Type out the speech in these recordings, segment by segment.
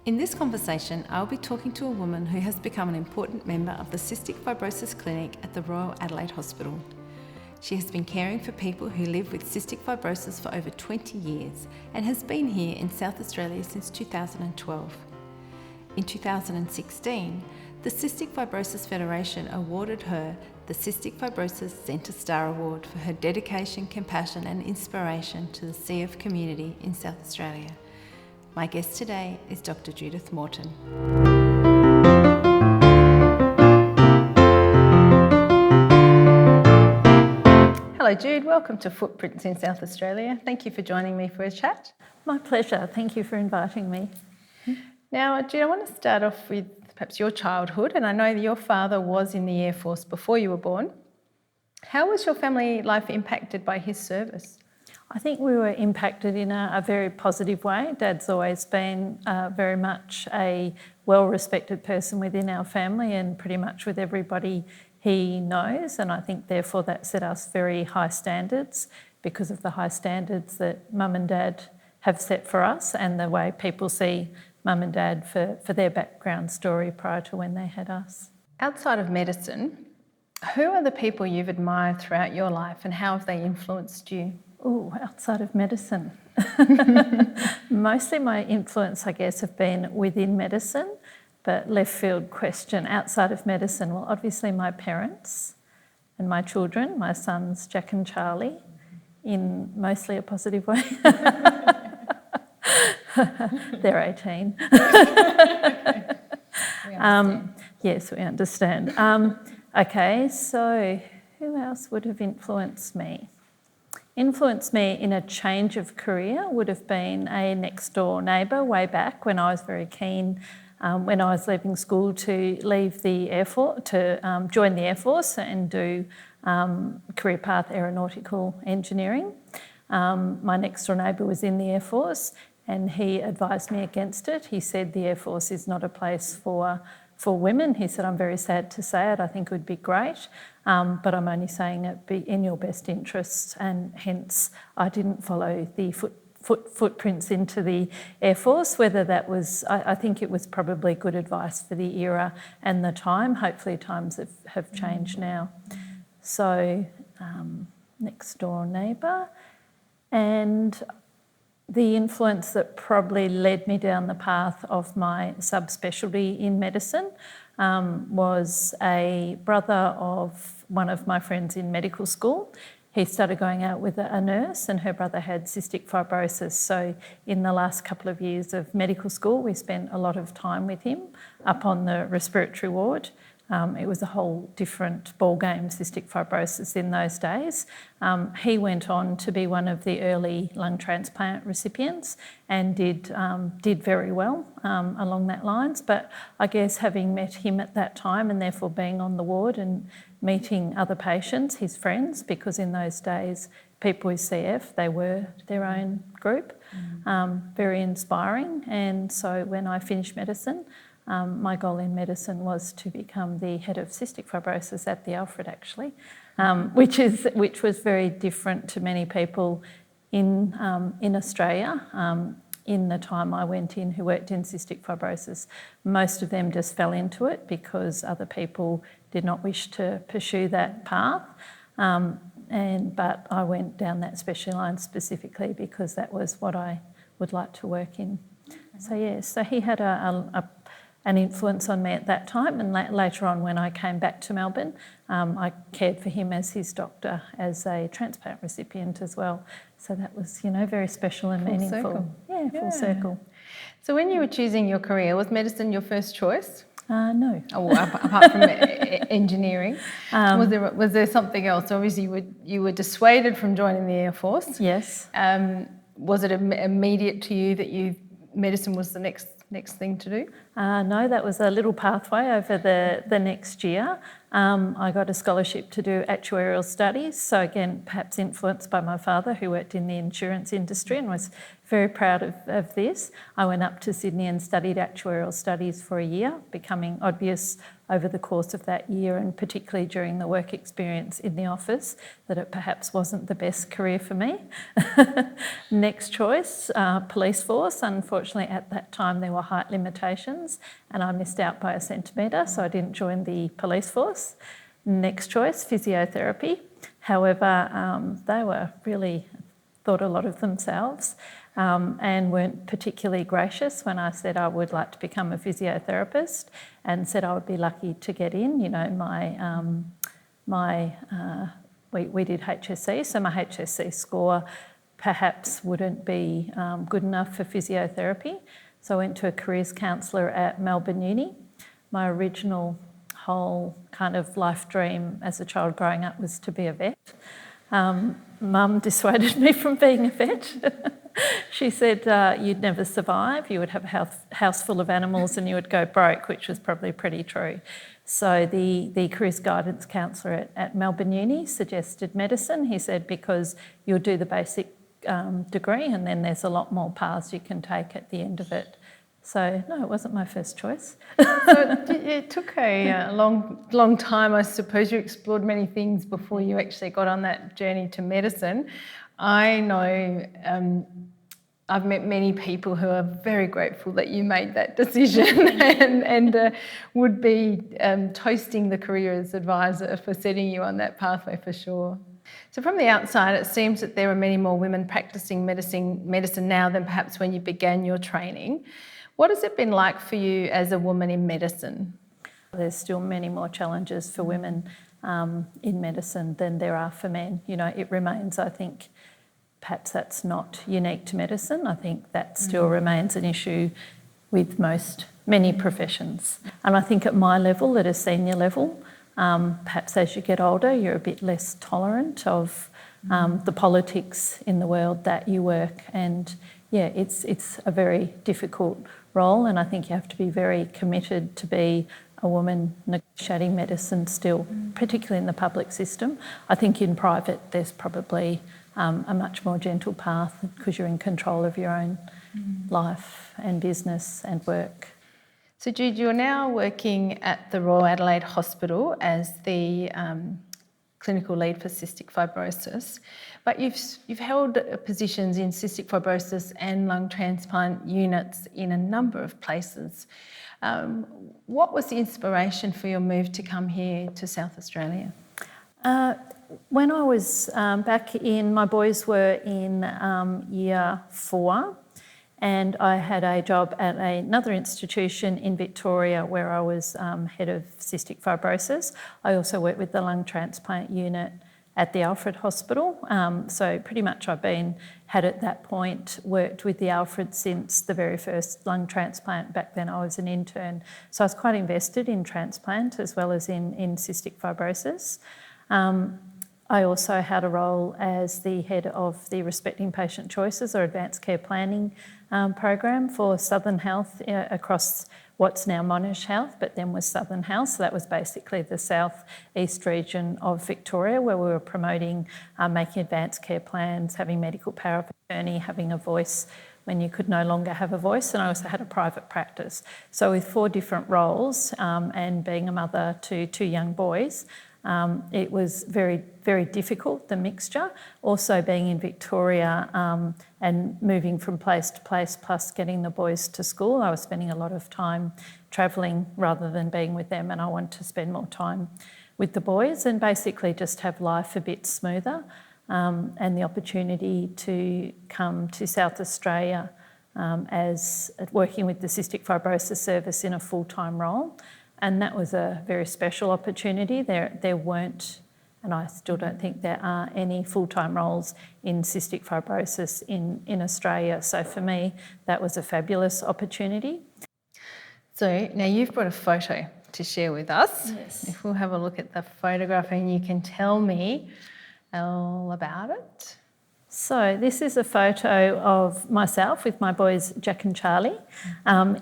In this conversation, I'll be talking to a woman who has become an important member of the Cystic Fibrosis Clinic at the Royal Adelaide Hospital. She has been caring for people who live with cystic fibrosis for over 20 years and has been here in South Australia since 2012. In 2016, the Cystic Fibrosis Federation awarded her the Cystic Fibrosis Centre Star Award for her dedication, compassion and inspiration to the CF community in South Australia. My guest today is Dr. Judith Morton. Hello Jude, welcome to Footprints in South Australia. Thank you for joining me for a chat. My pleasure, thank you for inviting me. Now Jude, I want to start off with perhaps your childhood, and I know that your father was in the Air Force before you were born. How was your family life impacted by his service? I think we were impacted in a very positive way. Dad's always been very much a well-respected person within our family and pretty much with everybody he knows, and I think therefore that set us very high standards because of the high standards that Mum and Dad have set for us and the way people see Mum and Dad for their background story prior to when they had us. Outside of medicine, who are the people you've admired throughout your life and how have they influenced you? Oh, outside of medicine. Mostly my influence, I guess, have been within medicine, but left field question. Outside of medicine, well, obviously my parents and my children, my sons Jack and Charlie, in mostly a positive way. They're 18. Yes, we understand. Okay, so who else would have influenced me? Influenced me in a change of career would have been a next door neighbour way back when I was very keen when I was leaving school to leave the Air Force, to join the Air Force and do career path aeronautical engineering. My next door neighbour was in the Air Force and he advised me against it. He said the Air Force is not a place for women. He said, I'm very sad to say it, I think it would be great, but I'm only saying it be in your best interests, and hence I didn't follow the footprints into the Air Force. Whether that was, I think it was probably good advice for the era and the time. Hopefully times have changed now. So next door neighbour, and the influence that probably led me down the path of my subspecialty in medicine was a brother of one of my friends in medical school. He started going out with a nurse and her brother had cystic fibrosis. So in the last couple of years of medical school, we spent a lot of time with him up on the respiratory ward. It was a whole different ballgame, cystic fibrosis in those days. He went on to be one of the early lung transplant recipients and did very well along that lines. But I guess having met him at that time and therefore being on the ward and meeting other patients, his friends, because in those days people with CF, they were their own group, very inspiring. And so when I finished medicine, my goal in medicine was to become the head of cystic fibrosis at the Alfred, actually, which was very different to many people in Australia. In the time I went in who worked in cystic fibrosis, most of them just fell into it because other people did not wish to pursue that path. But I went down that specialty line specifically because that was what I would like to work in. So yes, so he had an influence on me at that time, and later on when I came back to Melbourne, I cared for him as his doctor as a transplant recipient as well. So that was, very special and meaningful. Circle. Yeah, full circle. So when you were choosing your career, was medicine your first choice? No. Oh, apart from engineering, was there something else? Obviously, you were dissuaded from joining the Air Force. Yes. Was it immediate to you that medicine was the next thing to do? No, that was a little pathway over the next year. I got a scholarship to do actuarial studies. So again, perhaps influenced by my father, who worked in the insurance industry and was very proud of this. I went up to Sydney and studied actuarial studies for a year, becoming obvious over the course of that year, and particularly during the work experience in the office, that it perhaps wasn't the best career for me. Next choice, police force. Unfortunately, at that time there were height limitations and I missed out by a centimetre, so I didn't join the police force. Next choice, physiotherapy. However, they were really thought a lot of themselves and weren't particularly gracious when I said I would like to become a physiotherapist, and said I would be lucky to get in. You know, we did HSC, so my HSC score perhaps wouldn't be good enough for physiotherapy. So I went to a careers counsellor at Melbourne Uni. My original whole kind of life dream as a child growing up was to be a vet. Mum dissuaded me from being a vet. She said you'd never survive, you would have a house full of animals and you would go broke, which was probably pretty true. So the careers guidance counsellor at Melbourne Uni suggested medicine. He said because you'll do the basic degree and then there's a lot more paths you can take at the end of it. So no, it wasn't my first choice. So it took a long time, I suppose. You explored many things before you actually got on that journey to medicine. I know I've met many people who are very grateful that you made that decision and would be toasting the careers advisor for setting you on that pathway for sure. So from the outside, it seems that there are many more women practising medicine now than perhaps when you began your training. What has it been like for you as a woman in medicine? There's still many more challenges for women in medicine than there are for men. You know, it remains, I think, perhaps that's not unique to medicine. I think that still remains an issue with many professions. And I think at my level, at a senior level, perhaps as you get older, you're a bit less tolerant of the politics in the world that you work. And yeah, it's a very difficult role, and I think you have to be very committed to be a woman negotiating medicine still, particularly in the public system. I think in private there's probably a much more gentle path because you're in control of your own life and business and work. So Jude, you're now working at the Royal Adelaide Hospital as the clinical lead for cystic fibrosis, but you've held positions in cystic fibrosis and lung transplant units in a number of places. What was the inspiration for your move to come here to South Australia? When I was my boys were in year 4, and I had a job at another institution in Victoria where I was head of cystic fibrosis. I also worked with the lung transplant unit at the Alfred Hospital. So pretty much had at that point worked with the Alfred since the very first lung transplant. Back then I was an intern. So I was quite invested in transplant as well as in cystic fibrosis. I also had a role as the head of the Respecting Patient Choices or Advanced Care Planning program for Southern Health across what's now Monash Health, but then was Southern Health. So that was basically the south-east region of Victoria where we were promoting making advanced care plans, having medical power of attorney, having a voice when you could no longer have a voice, and I also had a private practice. So with 4 different roles and being a mother to 2 young boys, it was very, very difficult, the mixture. Also being in Victoria and moving from place to place, plus getting the boys to school. I was spending a lot of time travelling rather than being with them, and I wanted to spend more time with the boys and basically just have life a bit smoother. And the opportunity to come to South Australia as working with the Cystic Fibrosis Service in a full-time role. And that was a very special opportunity. There weren't, and I still don't think there are any full-time roles in cystic fibrosis in Australia. So for me, that was a fabulous opportunity. So now you've brought a photo to share with us. Yes. If we'll have a look at the photograph and you can tell me all about it. So this is a photo of myself with my boys Jack and Charlie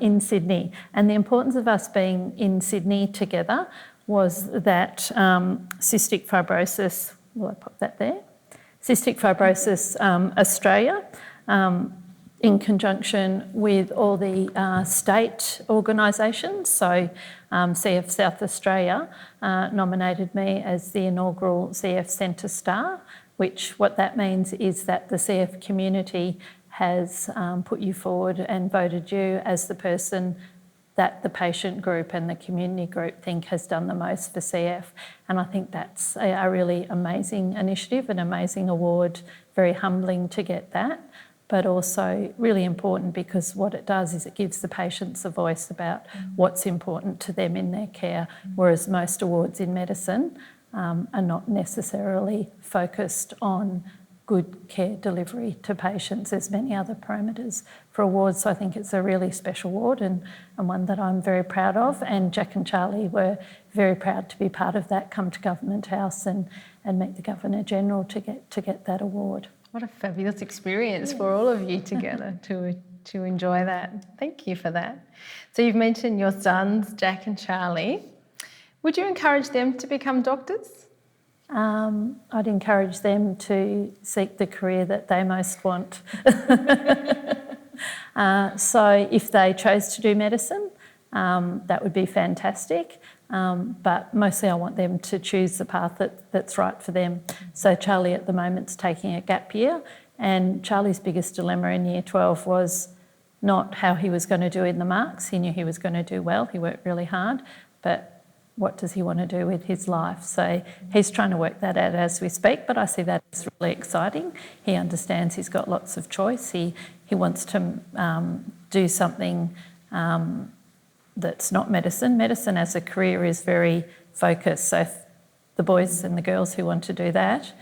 in Sydney. And the importance of us being in Sydney together was that cystic fibrosis, will I pop that there? Cystic Fibrosis Australia, in conjunction with all the state organisations, so CF South Australia nominated me as the inaugural CF Centre Star, which what that means is that the CF community has put you forward and voted you as the person that the patient group and the community group think has done the most for CF. And I think that's a really amazing initiative, an amazing award, very humbling to get that, but also really important because what it does is it gives the patients a voice about what's important to them in their care, whereas most awards in medicine are not necessarily focused on good care delivery to patients. There's many other parameters for awards, so I think it's a really special award and one that I'm very proud of. And Jack and Charlie were very proud to be part of that, come to Government House and meet the Governor-General to get that award. What a fabulous experience for all of you together to enjoy that. Thank you for that. So you've mentioned your sons, Jack and Charlie. Would you encourage them to become doctors? I'd encourage them to seek the career that they most want. So if they chose to do medicine, that would be fantastic. But mostly I want them to choose the path that's right for them. So Charlie at the moment's taking a gap year, and Charlie's biggest dilemma in year 12 was not how he was going to do in the marks. He knew he was going to do well, he worked really hard, but what does he want to do with his life? So he's trying to work that out as we speak, but I see that as really exciting. He understands he's got lots of choice. He wants to do something that's not medicine. Medicine as a career is very focused. So if the boys and the girls who want to do that,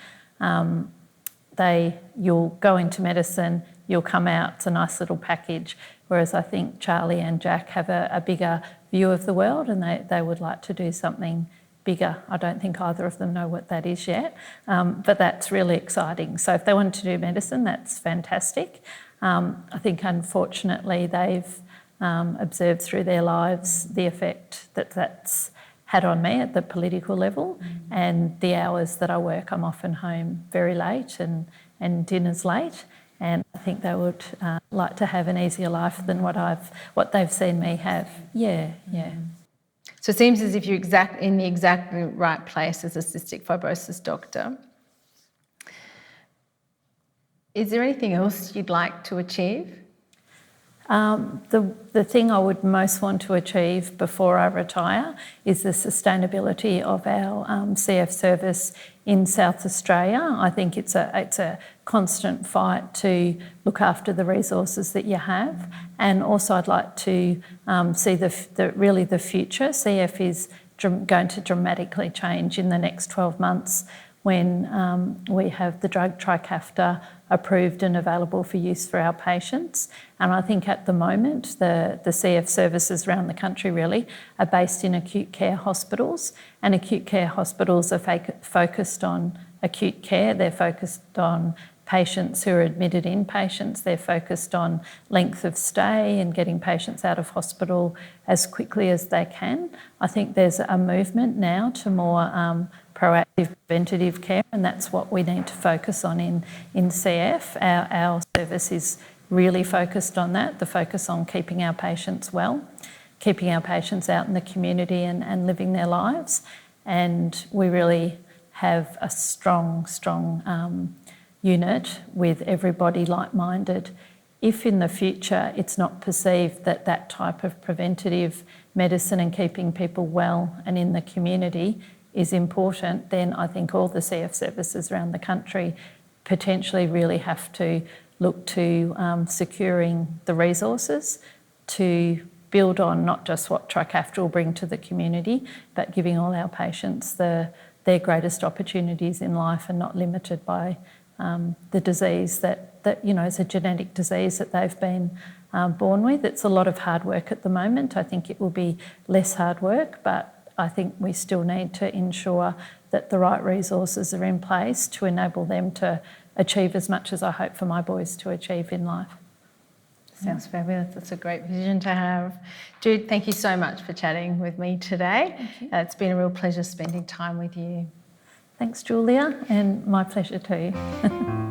you'll go into medicine, you'll come out, it's a nice little package. Whereas I think Charlie and Jack have a bigger view of the world and they would like to do something bigger. I don't think either of them know what that is yet, but that's really exciting. So if they want to do medicine, that's fantastic. I think unfortunately they've observed through their lives the effect that's had on me at the political level, and the hours that I work, I'm often home very late and dinner's late. And I think they would like to have an easier life than what they've seen me have. Yeah. So it seems as if you're in the exactly right place as a cystic fibrosis doctor. Is there anything else you'd like to achieve? The thing I would most want to achieve before I retire is the sustainability of our CF service in South Australia. I think it's a constant fight to look after the resources that you have, and also I'd like to see the future. CF is going to dramatically change in the next 12 months when we have the drug Trikafta approved and available for use for our patients. And I think at the moment the CF services around the country really are based in acute care hospitals, and acute care hospitals are focused on acute care. They're focused on patients who are admitted inpatients. They're focused on length of stay and getting patients out of hospital as quickly as they can. I think there's a movement now to more proactive preventative care, and that's what we need to focus on in CF. Our service is really focused on that, the focus on keeping our patients well, keeping our patients out in the community and living their lives. And we really have a strong unit with everybody like-minded. If in the future it's not perceived that that type of preventative medicine and keeping people well and in the community is important, then I think all the CF services around the country potentially really have to look to securing the resources to build on not just what Trikafta will bring to the community, but giving all our patients their greatest opportunities in life and not limited by the disease that is a genetic disease that they've been born with. It's a lot of hard work at the moment. I think it will be less hard work, but I think we still need to ensure that the right resources are in place to enable them to achieve as much as I hope for my boys to achieve in life. Sounds fabulous. It's a great vision to have. Jude, thank you so much for chatting with me today. It's been a real pleasure spending time with you. Thanks, Julia, and my pleasure too.